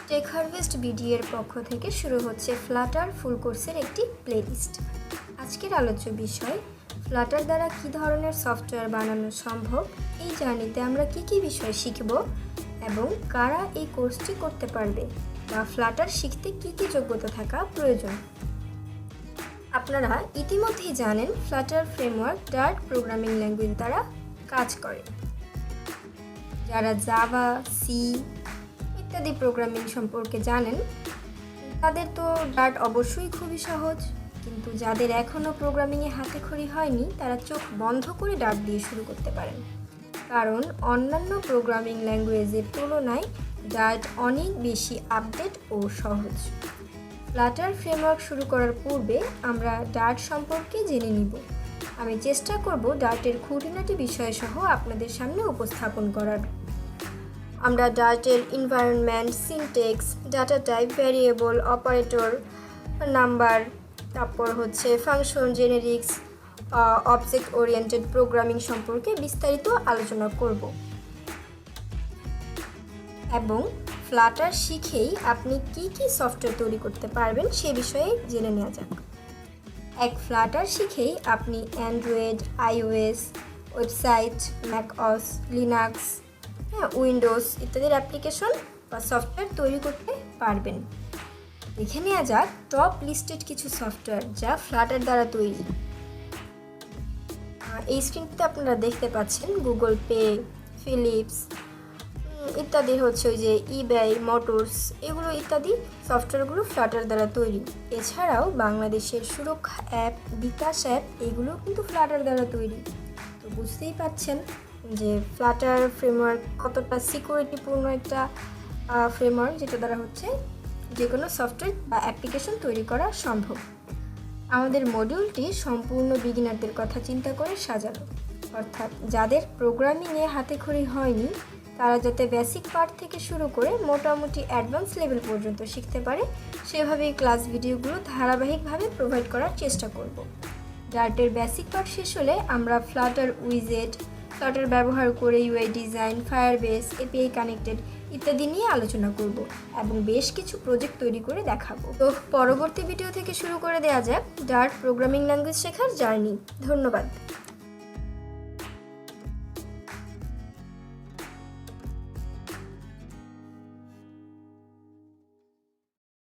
THBD এর পক্ষ থেকে শুরু হচ্ছে ফ্লাটার ফুল কোর্সের একটি প্লেলিস্ট। আজকের আলোচ্য বিষয় ফ্লাটার দ্বারা কী ধরনের সফটওয়্যার বানানো সম্ভব, এই জার্নিতে আমরা কী বিষয় শিখব এবং কারা এই কোর্সটি করতে পারবে বা ফ্লাটার শিখতে কী যোগ্যতা থাকা প্রয়োজন। আপনারা ইতিমধ্যেই জানেন Flutter framework Dart programming language দ্বারা কাজ করে। যারা জাভা, সি ইত্যাদি প্রোগ্রামিং সম্পর্কে জানেন তাদের তো ডার্ট অবশ্যই খুবই সহজ, কিন্তু যাদের এখনও প্রোগ্রামিংয়ে হাতেখড়ি হয়নি তারা চোখ বন্ধ করে ডার্ট দিয়ে শুরু করতে পারেন, কারণ অন্যান্য প্রোগ্রামিং ল্যাঙ্গুয়েজের তুলনায় ডার্ট অনেক বেশি আপডেট ও সহজ। ফ্লাটার ফ্রেমওয়ার্ক শুরু করার পূর্বে আমরা ডার্ট সম্পর্কে জেনে নিব। আমি চেষ্টা করব ডার্টের খুঁটিনাটি বিষয়সহ আপনাদের সামনে উপস্থাপন করার। আমরা ডার্টের environment, syntax, data type, variable, operator, number, তারপর হচ্ছে function, generics, object oriented programming সম্পর্কে বিস্তারিত আলোচনা করব এবং ফ্লাটার শিখেই আপনি কি সফটওয়্যার তৈরি করতে পারবেন সে বিষয়ে জেনে নেওয়া যাক। ফ্লাটার শিখেই আপনি Android, iOS, website, macOS, Linux, Windows ইত্যাদির অ্যাপ্লিকেশন বা সফটওয়্যার তৈরি করতে পারবেন। দেখে নেওয়া যাক টপ লিস্টেড কিছু সফটওয়্যার যা ফ্লাটার দ্বারা তৈরি। এই স্ক্রিনটিতে আপনারা দেখতে পাচ্ছেন গুগল পে, ফিলিপস ইত্যাদি হচ্ছে ওই যে ইবাই, মোটরস, এগুলো ইত্যাদি সফটওয়্যারগুলো ফ্লাটার দ্বারা তৈরি। এছাড়াও বাংলাদেশের সুরক্ষা অ্যাপ, বিকাশ অ্যাপ এগুলোও কিন্তু ফ্লাটার দ্বারা তৈরি। তো বুঝতেই পারছেন যে ফ্লাটার ফ্রেমওয়ার্ক কতটা সিকিউরিটিপূর্ণ একটা ফ্রেমওয়ার্ক, যেটা দ্বারা হচ্ছে যে কোনো সফটওয়্যার বা অ্যাপ্লিকেশন তৈরি করা সম্ভব। আমাদের মডিউলটি সম্পূর্ণ বিগিনারদের কথা চিন্তা করে সাজানো, অর্থাৎ যাদের প্রোগ্রামিংয়ে হাতেখড়ি হয়নি তারা যাতে বেসিক পার্ট থেকে শুরু করে মোটামুটি অ্যাডভান্স লেভেল পর্যন্ত শিখতে পারে সেভাবেই ক্লাস ভিডিওগুলো ধারাবাহিকভাবে প্রোভাইড করার চেষ্টা করব। ডার্টের বেসিক পার্ট শেষ হলে আমরা ফ্লাটার উইজেট, ফ্লাটার ব্যবহার করে UI design, Firebase, API connected ইত্যাদি নিয়ে আলোচনা করব এবং বেশ কিছু প্রজেক্ট তৈরি করে দেখাবো। তো পরবর্তী ভিডিও থেকে শুরু করে দেওয়া যাক ডার্ট প্রোগ্রামিং ল্যাঙ্গুয়েজ শেখার জার্নি। ধন্যবাদ।